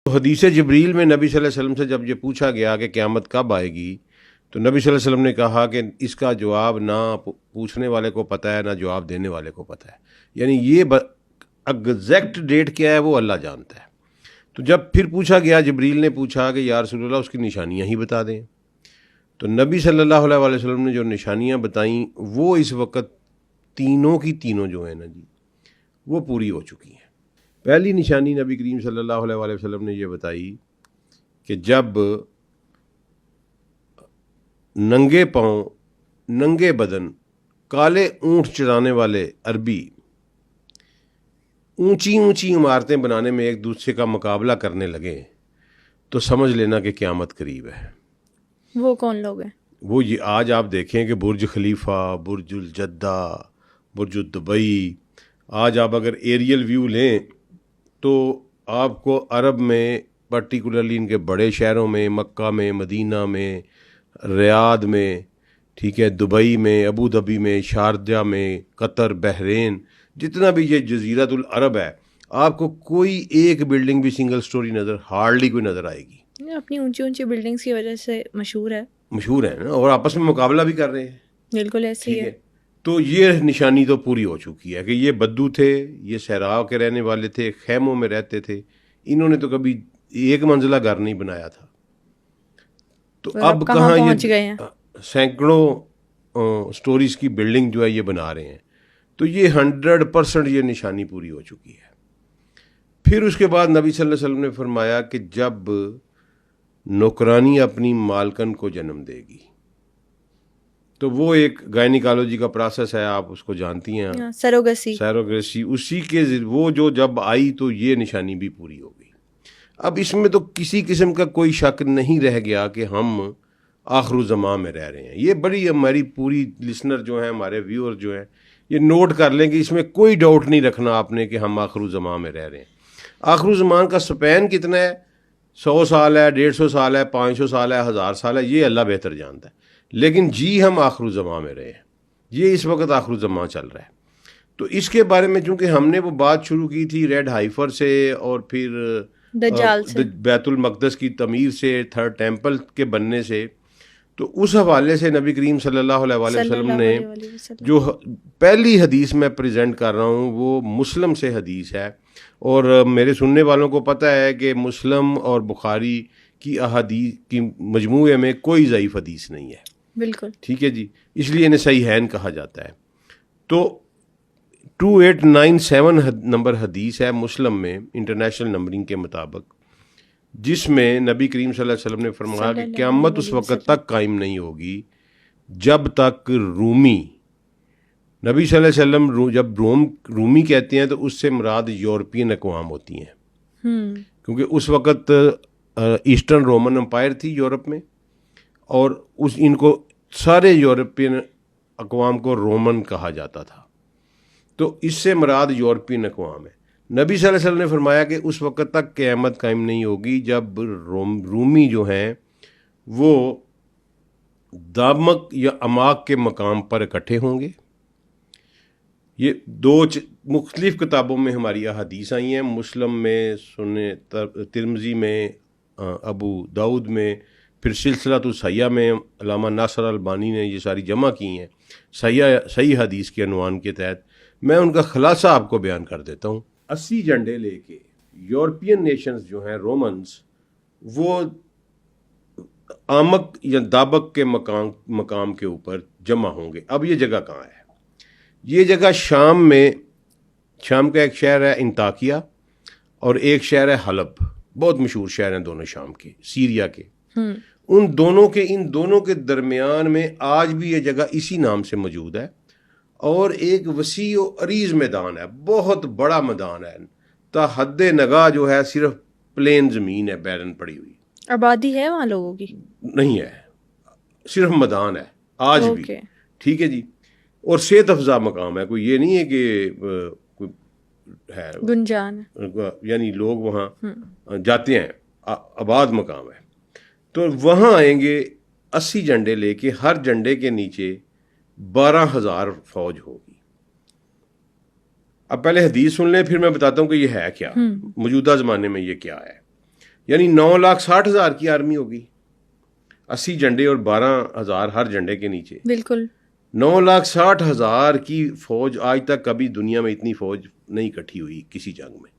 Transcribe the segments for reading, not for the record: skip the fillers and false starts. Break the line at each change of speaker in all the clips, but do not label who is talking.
حدیث جبریل میں نبی صلی اللہ علیہ وسلم سے جب یہ پوچھا گیا کہ قیامت کب آئے گی تو نبی صلی اللہ علیہ وسلم نے کہا کہ اس کا جواب نہ پوچھنے والے کو پتہ ہے نہ جواب دینے والے کو پتہ ہے، یعنی یہ ایگزیکٹ ڈیٹ کیا ہے وہ اللہ جانتا ہے۔ تو جب پھر پوچھا گیا، جبریل نے پوچھا کہ یا رسول اللہ اس کی نشانیاں ہی بتا دیں، تو نبی صلی اللہ علیہ وسلم نے جو نشانیاں بتائیں وہ اس وقت تینوں کی تینوں جو ہیں نا جی وہ پوری ہو چکی ہیں۔ پہلی نشانی نبی کریم صلی اللہ علیہ وسلم نے یہ بتائی کہ جب ننگے پاؤں، ننگے بدن، کالے اونٹ چرانے والے عربی اونچی اونچی عمارتیں بنانے میں ایک دوسرے کا مقابلہ کرنے لگے تو سمجھ لینا کہ قیامت قریب ہے۔
وہ کون لوگ ہیں؟
وہ یہ آج آپ دیکھیں کہ برج خلیفہ، برج الجدہ، برج دبئی، آج آپ اگر ایریل ویو لیں تو آپ کو عرب میں پرٹیکولرلی ان کے بڑے شہروں میں، مکہ میں، مدینہ میں، ریاض میں، ٹھیک ہے، دبئی میں، ابو ظبی میں، شارجہ میں، قطر، بحرین، جتنا بھی یہ جزیرۃ العرب ہے، آپ کو کوئی ایک بلڈنگ بھی سنگل سٹوری ہارڈلی کوئی نظر آئے گی۔
اپنی اونچی اونچی بلڈنگز کی وجہ سے مشہور ہے،
مشہور ہے نا، اور آپس میں مقابلہ بھی کر رہے ہیں۔
بالکل ایسے ہی
ٹھیک
ہے۔
ہے، تو یہ نشانی تو پوری ہو چکی ہے کہ یہ بدو تھے، یہ صحرا کے رہنے والے تھے، خیموں میں رہتے تھے، انہوں نے تو کبھی ایک منزلہ گھر نہیں بنایا تھا۔ تو اب
کہاں
کہاں
پہنچ گئے
یہ
ہیں؟
سینکڑوں سٹوریز کی بلڈنگ جو ہے یہ بنا رہے ہیں، تو یہ 100% یہ نشانی پوری ہو چکی ہے۔ پھر اس کے بعد نبی صلی اللہ علیہ وسلم نے فرمایا کہ جب نوکرانی اپنی مالکن کو جنم دے گی، تو وہ ایک گائنیکالوجی کا پروسیس ہے، آپ اس کو جانتی ہیں، سیروگیسی، اسی کے وہ جو جب آئی تو یہ نشانی بھی پوری ہو گئی۔ اب اس میں تو کسی قسم کا کوئی شک نہیں رہ گیا کہ ہم آخر الزمان میں رہ رہے ہیں۔ یہ بڑی ہماری پوری لسنر جو ہیں، ہمارے ویور جو ہیں، یہ نوٹ کر لیں کہ اس میں کوئی ڈاؤٹ نہیں رکھنا آپ نے کہ ہم آخر الزمان میں رہ رہے ہیں۔ آخر الزمان کا سپین کتنا ہے، 100 سال ہے، 150 سال ہے، 500 سال ہے، 1000 سال ہے، یہ اللہ بہتر جانتا ہے، لیکن جی ہم آخر الزمان میں رہے ہیں، یہ اس وقت آخر الزمان چل رہا ہے۔ تو اس کے بارے میں چونکہ ہم نے وہ بات شروع کی تھی ریڈ ہائفر سے، اور پھر
دجال سے،
بیت المقدس کی تعمیر سے، تھرڈ ٹیمپل کے بننے سے، تو اس حوالے سے نبی کریم صلی اللہ علیہ وسلم نے جو پہلی حدیث میں پریزنٹ کر رہا ہوں وہ مسلم سے حدیث ہے، اور میرے سننے والوں کو پتہ ہے کہ مسلم اور بخاری کی احادیث کی مجموعے میں کوئی ضعیف حدیث نہیں ہے،
بالکل
ٹھیک ہے جی، اس لیے انہیں صحیحین کہا جاتا ہے۔ تو 2897 نمبر حدیث ہے مسلم میں انٹرنیشنل نمبرنگ کے مطابق، جس میں نبی کریم صلی اللہ علیہ وسلم نے فرمایا کہ قیامت اس وقت تک قائم نہیں ہوگی جب تک رومی، نبی صلی اللہ علیہ وسلم جب رومی کہتے ہیں تو اس سے مراد یورپین اقوام ہوتی ہیں، کیونکہ اس وقت ایسٹرن رومن امپائر تھی یورپ میں، اور ان کو سارے یورپین اقوام کو رومن کہا جاتا تھا، تو اس سے مراد یورپین اقوام ہے۔ نبی صلی اللہ علیہ وسلم نے فرمایا کہ اس وقت تک قیامت قائم نہیں ہوگی جب رومی جو ہیں وہ دامک یا اماک کے مقام پر اکٹھے ہوں گے۔ یہ دو مختلف کتابوں میں ہماری احادیث آئی ہیں، مسلم میں، سنن ترمذی میں، ابو داؤد میں، پھر سلسلۃ الصحیحہ میں علامہ ناصر البانی نے یہ ساری جمع کی ہیں صحیح حدیث کے عنوان کے تحت۔ میں ان کا خلاصہ آپ کو بیان کر دیتا ہوں۔ 80 جھنڈے لے کے یورپین نیشنز جو ہیں رومنز، وہ آمک یا دابک کے مقام کے اوپر جمع ہوں گے۔ اب یہ جگہ کہاں ہے؟ یہ جگہ شام میں، شام کا ایک شہر ہے انطاکیہ اور ایک شہر ہے حلب، بہت مشہور شہر ہیں دونوں شام کے، سیریا کے۔ ان دونوں کے درمیان میں آج بھی یہ جگہ اسی نام سے موجود ہے، اور ایک وسیع و عریض میدان ہے، بہت بڑا میدان ہے، تا حد نگاہ جو ہے صرف پلین زمین ہے، بیرن پڑی ہوئی،
آبادی ہے وہاں لوگوں کی
نہیں ہے، صرف میدان ہے آج بھی، ٹھیک ہے جی، اور صحت افزا مقام ہے، کوئی یہ نہیں ہے کہ کوئی ہے
گنجان،
یعنی لوگ وہاں جاتے ہیں، آباد مقام ہے۔ تو وہاں آئیں گے 80 جھنڈے لے کے، ہر جھنڈے کے نیچے 12,000 فوج ہوگی۔ اب پہلے حدیث سن لیں، پھر میں بتاتا ہوں کہ یہ ہے کیا، موجودہ زمانے میں یہ کیا ہے۔ یعنی 9,60,000 کی آرمی ہوگی, 80 جھنڈے اور 12,000 ہر جھنڈے کے نیچے.
بالکل
9,60,000 کی فوج, آج تک کبھی دنیا میں اتنی فوج نہیں اکٹھی ہوئی کسی جنگ میں.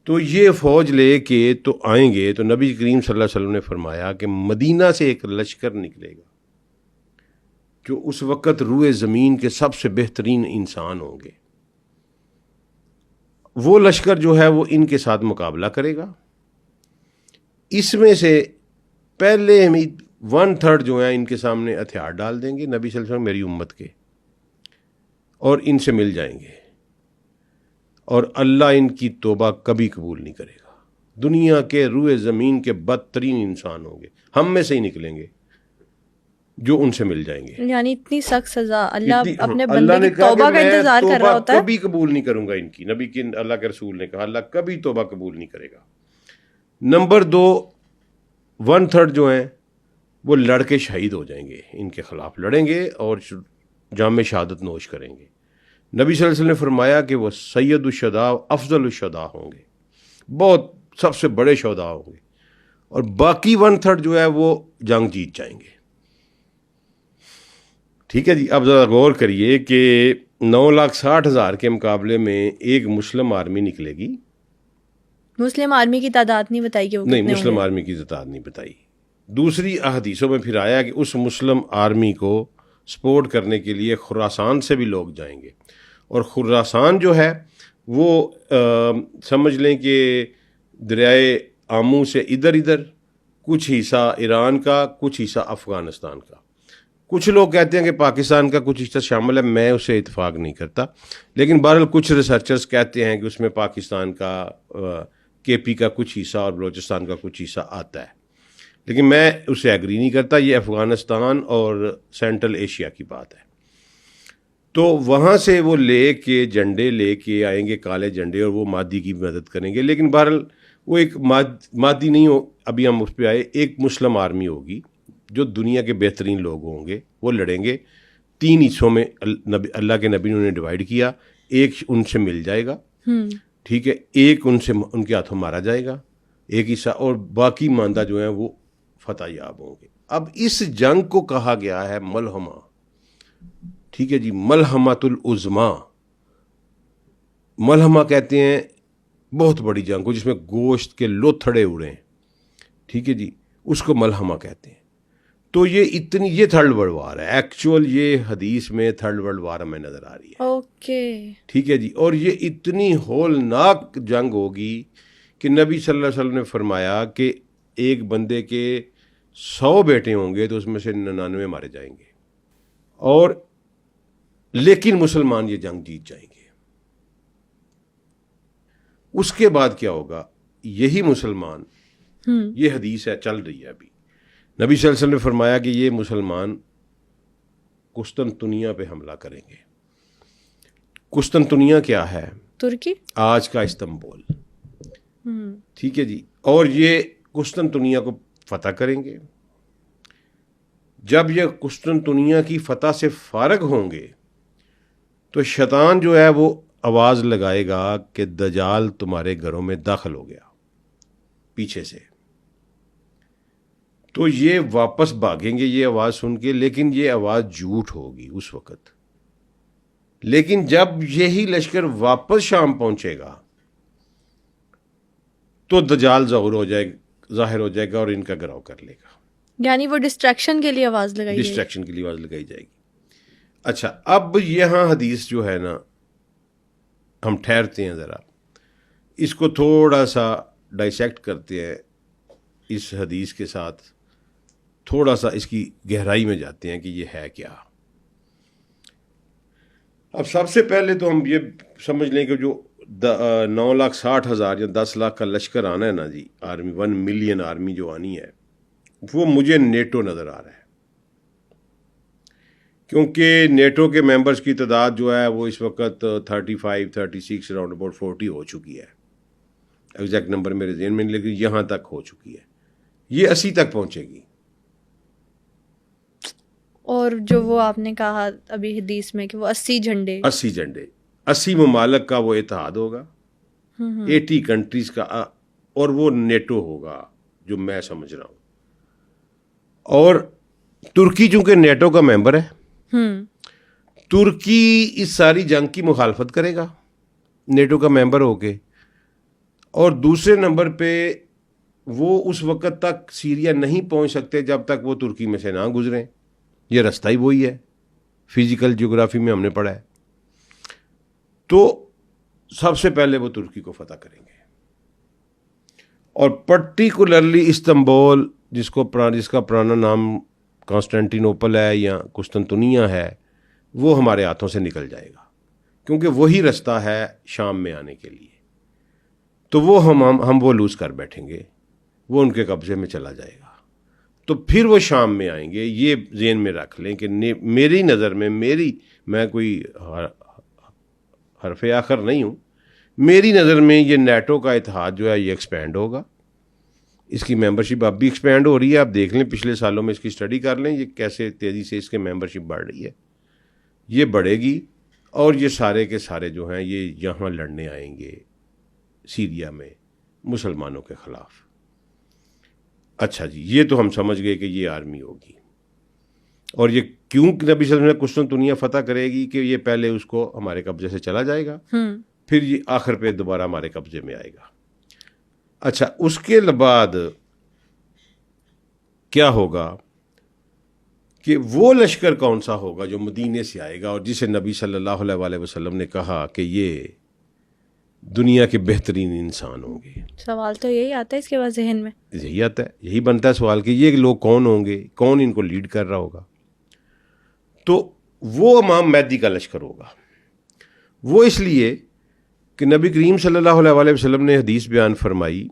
تو یہ فوج لے کے تو آئیں گے, تو نبی کریم صلی اللہ علیہ وسلم نے فرمایا کہ مدینہ سے ایک لشکر نکلے گا جو اس وقت روئے زمین کے سب سے بہترین انسان ہوں گے. وہ لشکر جو ہے وہ ان کے ساتھ مقابلہ کرے گا. اس میں سے پہلے ہم 1/3 جو ہیں ان کے سامنے ہتھیار ڈال دیں گے نبی صلی اللہ علیہ وسلم میری امت کے, اور ان سے مل جائیں گے, اور اللہ ان کی توبہ کبھی قبول نہیں کرے گا. دنیا کے روئے زمین کے بدترین انسان ہوں گے, ہم میں سے ہی نکلیں گے جو ان سے مل جائیں گے.
یعنی اتنی سخت سزا اللہ اپنے
اللہ
بندے
نے
کی
کہا
توبہ
کہ
کا
میں
انتظار کر رہا ہوتا ہے.
کبھی قبول نہیں کروں گا ان کی. نبی کی اللہ کے رسول نے کہا اللہ کبھی توبہ قبول نہیں کرے گا. نمبر 2, 1/3 جو ہیں وہ لڑ کے شہید ہو جائیں گے, ان کے خلاف لڑیں گے اور جام شہادت نوش کریں گے. نبی صلی اللہ علیہ وسلم نے فرمایا کہ وہ سید الشہداء افضل الشہداء ہوں گے, بہت سب سے بڑے شہداء ہوں گے, اور باقی 1/3 جو ہے وہ جنگ جیت جائیں گے. ٹھیک ہے جی. اب ذرا غور کریے کہ 9,60,000 کے مقابلے میں ایک مسلم آرمی نکلے گی.
مسلم آرمی کی تعداد نہیں بتائی کہ وہ
نہیں,
کتنے
مسلم
ہوں گے.
آرمی کی تعداد نہیں بتائی. دوسری احادیثوں میں پھر آیا کہ اس مسلم آرمی کو سپورٹ کرنے کے لیے خراسان سے بھی لوگ جائیں گے, اور خراسان جو ہے وہ سمجھ لیں کہ دریائے آمو سے ادھر کچھ حصہ ایران کا, کچھ حصہ افغانستان کا. کچھ لوگ کہتے ہیں کہ پاکستان کا کچھ حصہ شامل ہے, میں اسے اتفاق نہیں کرتا, لیکن بہرحال کچھ ریسرچرز کہتے ہیں کہ اس میں پاکستان کا, کے پی کا کچھ حصہ اور بلوچستان کا کچھ حصہ آتا ہے, لیکن میں اسے ایگری نہیں کرتا. یہ افغانستان اور سینٹرل ایشیا کی بات ہے. تو وہاں سے وہ لے کے جھنڈے لے کے آئیں گے, کالے جھنڈے, اور وہ مادی کی مدد کریں گے. لیکن بہرحال وہ ایک مادی نہیں ہو, ابھی ہم اس پہ آئے. ایک مسلم آرمی ہوگی جو دنیا کے بہترین لوگ ہوں گے, وہ لڑیں گے. 3 حصوں میں اللہ کے نبی نے ڈیوائیڈ کیا. ایک ان سے مل جائے گا, ٹھیک ہے, ایک ان کے ہاتھوں مارا جائے گا, ایک حصہ, اور باقی ماندہ جو ہیں وہ فتح یاب ہوں گے. اب اس جنگ کو کہا گیا ہے ملحمہ. ٹھیک ہے جی, ملحمۃ العظما. ملحمہ کہتے ہیں بہت بڑی جنگ کو جس میں گوشت کے لوتھڑے اڑیں. ٹھیک ہے جی, اس کو ملحمہ کہتے ہیں. تو یہ 3rd ورلڈ وار ہے. ایکچوئل یہ حدیث میں 3rd ورلڈ وار ہمیں نظر آ رہی ہے.
اوکے.
ٹھیک ہے جی, اور یہ اتنی ہولناک جنگ ہوگی کہ نبی صلی اللہ علیہ وسلم نے فرمایا کہ ایک بندے کے 100 بیٹے ہوں گے تو اس میں سے 99 مارے جائیں گے, اور لیکن مسلمان یہ جنگ جیت جائیں گے. اس کے بعد کیا ہوگا؟ یہی مسلمان, یہ حدیث ہے چل رہی ہے ابھی, نبی صلی اللہ علیہ وسلم نے فرمایا کہ یہ مسلمان قسطنطنیہ پہ حملہ کریں گے. قسطنطنیہ کیا ہے؟
ترکی,
آج کا استنبول. ٹھیک ہے جی, اور یہ قسطنطنیہ کو فتح کریں گے. جب یہ قسطنطنیہ کی فتح سے فارغ ہوں گے تو شیطان جو ہے وہ آواز لگائے گا کہ دجال تمہارے گھروں میں داخل ہو گیا پیچھے سے. تو یہ واپس بھاگیں گے یہ آواز سن کے, لیکن یہ آواز جھوٹ ہوگی اس وقت. لیکن جب یہی لشکر واپس شام پہنچے گا تو دجال ظاہر ہو جائے گا اور ان کا گراؤ کر لے گا.
یعنی وہ ڈسٹریکشن کے لیے آواز لگائی جائے گی.
ڈسٹریکشن کے لیے آواز لگائی جائے گی. اچھا, اب یہاں حدیث جو ہے نا, ہم ٹھہرتے ہیں ذرا, اس کو تھوڑا سا ڈائسیکٹ کرتے ہیں, اس حدیث کے ساتھ تھوڑا سا اس کی گہرائی میں جاتے ہیں کہ یہ ہے کیا. اب سب سے پہلے تو ہم یہ سمجھ لیں کہ جو 9,60,000 یا 10 لاکھ کا لشکر آنا ہے نا جی, آرمی 1 ملین آرمی جو آنی ہے, وہ مجھے نیٹو نظر آ رہا ہے. کیونکہ نیٹو کے ممبرز کی تعداد جو ہے وہ اس وقت 35 36 اراؤنڈ اباؤٹ 40 ہو چکی ہے. ایگزیکٹ نمبر میرے ذہن میں نہیں, لیکن یہاں تک ہو چکی ہے. یہ 80 تک پہنچے گی.
اور جو وہ آپ نے کہا ابھی حدیث میں کہ وہ 80 جھنڈے
80 ممالک کا وہ اتحاد ہوگا. 80 کنٹریز کا اور وہ نیٹو ہوگا جو میں سمجھ رہا ہوں. اور ترکی چونکہ نیٹو کا ممبر ہے، ترکی اس ساری جنگ کی مخالفت کرے گا نیٹو کا ممبر ہو کے. اور دوسرے نمبر پہ وہ اس وقت تک سیریا نہیں پہنچ سکتے جب تک وہ ترکی میں سے نہ گزریں. یہ رستہ ہی وہی ہے، فزیکل جغرافی میں ہم نے پڑھا ہے. تو سب سے پہلے وہ ترکی کو فتح کریں گے، اور پرٹیکولرلی استنبول جس کا پرانا نام کانسٹینٹینوپل ہے یا قسطنطنیہ ہے، وہ ہمارے ہاتھوں سے نکل جائے گا، کیونکہ وہی رستہ ہے شام میں آنے کے لیے. تو وہ ہم وہ لوز کر بیٹھیں گے، وہ ان کے قبضے میں چلا جائے گا. تو پھر وہ شام میں آئیں گے. یہ ذہن میں رکھ لیں کہ میری نظر میں میں کوئی حرف آخر نہیں ہوں، میری نظر میں یہ نیٹو کا اتحاد جو ہے یہ ایکسپینڈ ہوگا. اس کی ممبرشپ اب بھی ایکسپینڈ ہو رہی ہے. آپ دیکھ لیں پچھلے سالوں میں اس کی اسٹڈی کر لیں، یہ کیسے تیزی سے اس کے ممبرشپ بڑھ رہی ہے. یہ بڑھے گی، اور یہ سارے کے سارے جو ہیں یہ یہاں لڑنے آئیں گے سیریا میں مسلمانوں کے خلاف. اچھا جی، یہ تو ہم سمجھ گئے کہ یہ آرمی ہوگی. اور یہ کیوں نبی صلی اللہ علیہ وسلم نے قسطنطنیہ فتح کرے گی کہ یہ پہلے اس کو ہمارے قبضے سے چلا جائے گا، پھر یہ آخر پہ دوبارہ ہمارے قبضے میں آئے گا. اچھا، اس کے بعد کیا ہوگا کہ وہ لشکر کون سا ہوگا جو مدینے سے آئے گا اور جسے نبی صلی اللہ علیہ وسلم نے کہا کہ یہ دنیا کے بہترین انسان ہوں گے.
سوال تو یہی آتا ہے اس کے بعد ذہن میں،
یہی آتا ہے، یہی بنتا ہے سوال کہ یہ لوگ کون ہوں گے، کون ان کو لیڈ کر رہا ہوگا. تو وہ امام مہدی کا لشکر ہوگا. وہ اس لیے کہ نبی کریم صلی اللہ علیہ وسلم نے حدیث بیان فرمائی،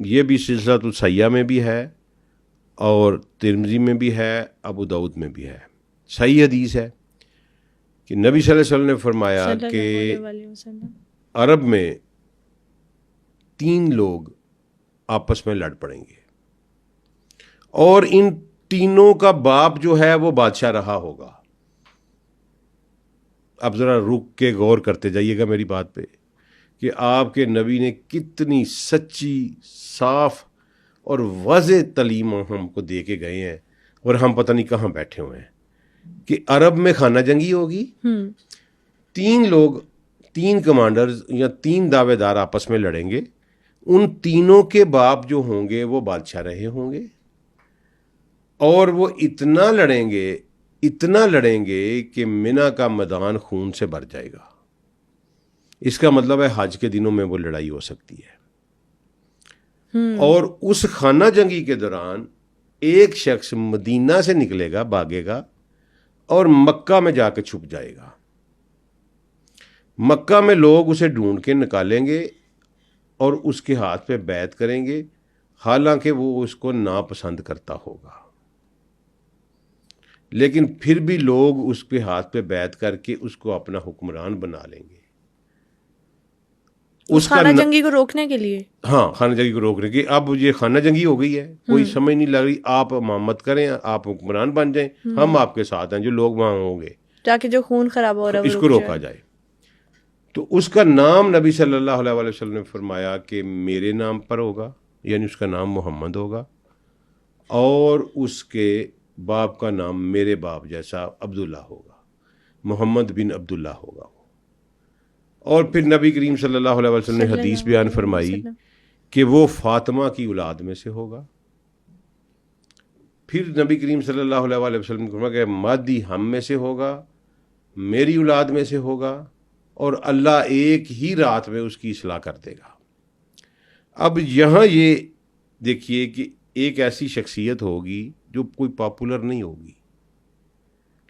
یہ بھی سلسلۃ الصحیحہ میں بھی ہے اور ترمذی میں بھی ہے، ابو داؤد میں بھی ہے. صحیح حدیث ہے کہ نبی صلی اللہ علیہ وسلم نے فرمایا کہ عرب میں 3 لوگ آپس میں لڑ پڑیں گے، اور ان تینوں کا باپ جو ہے وہ بادشاہ رہا ہوگا. اب ذرا رک کے غور کرتے جائیے گا میری بات پہ کہ آپ کے نبی نے کتنی سچی، صاف اور واضح تعلیم ہم کو دے کے گئے ہیں، اور ہم پتہ نہیں کہاں بیٹھے ہوئے ہیں کہ عرب میں خانہ جنگی ہوگی. 3 لوگ، 3 کمانڈرز یا 3 دعوے دار آپس میں لڑیں گے. ان تینوں کے باپ جو ہوں گے وہ بادشاہ رہے ہوں گے، اور وہ اتنا لڑیں گے کہ منی کا میدان خون سے بھر جائے گا. اس کا مطلب ہے حج کے دنوں میں وہ لڑائی ہو سکتی ہے. اور اس خانہ جنگی کے دوران ایک شخص مدینہ سے نکلے گا، بھاگے گا، اور مکہ میں جا کے چھپ جائے گا. مکہ میں لوگ اسے ڈھونڈ کے نکالیں گے اور اس کے ہاتھ پہ بیعت کریں گے، حالانکہ وہ اس کو ناپسند کرتا ہوگا. لیکن پھر بھی لوگ اس کے ہاتھ پہ بیعت کر کے اس کو اپنا حکمران بنا لیں گے.
اس خانہ جنگی کو روکنے کے لیے،
ہاں، خانہ جنگی کو روکنے کے. اب یہ خانہ جنگی ہو گئی ہے، کوئی سمجھ نہیں لگ رہی. آپ امامت کریں، آپ حکمران بن جائیں، ہم آپ کے ساتھ ہیں، جو لوگ وہاں ہوں گے،
تاکہ جو خون خراب ہو رہا ہے
اس کو روکا جائے. تو اس کا نام نبی صلی اللہ علیہ وسلم نے فرمایا کہ میرے نام پر ہوگا، یعنی اس کا نام محمد ہوگا، اور اس کے باپ کا نام میرے باپ جیسا عبداللہ ہوگا، محمد بن عبداللہ ہوگا. اور پھر نبی کریم صلی اللہ علیہ وسلم نے حدیث بیان فرمائی کہ وہ فاطمہ کی اولاد میں سے ہوگا. پھر نبی کریم صلی اللہ علیہ وسلم نے فرمایا کہ مہدی ہم میں سے ہوگا، میری اولاد میں سے ہوگا، اور اللہ ایک ہی رات میں اس کی اصلاح کر دے گا. اب یہاں یہ دیکھیے کہ ایک ایسی شخصیت ہوگی جو کوئی پاپولر نہیں ہوگی،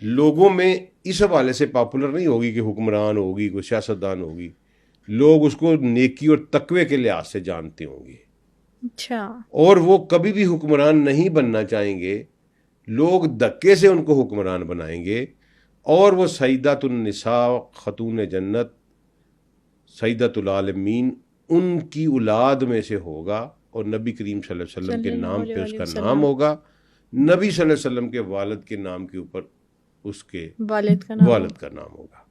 لوگوں میں اس حوالے سے پاپولر نہیں ہوگی کہ حکمران ہوگی، کوئی سیاستدان ہوگی. لوگ اس کو نیکی اور تقوی کے لحاظ سے جانتے ہوں گے.
اچھا. اور
وہ کبھی بھی حکمران نہیں بننا چاہیں گے، لوگ دھکے سے ان کو حکمران بنائیں گے. اور وہ سیدۃ النساء، خاتون جنت، سیدۃ العالمین، ان کی اولاد میں سے ہوگا، اور نبی کریم صلی اللہ علیہ وسلم کے نام پہ اس کا نام ہوگا. نبی صلی اللہ علیہ وسلم کے والد کے نام کے اوپر اس کے والد کا نام ہوگا.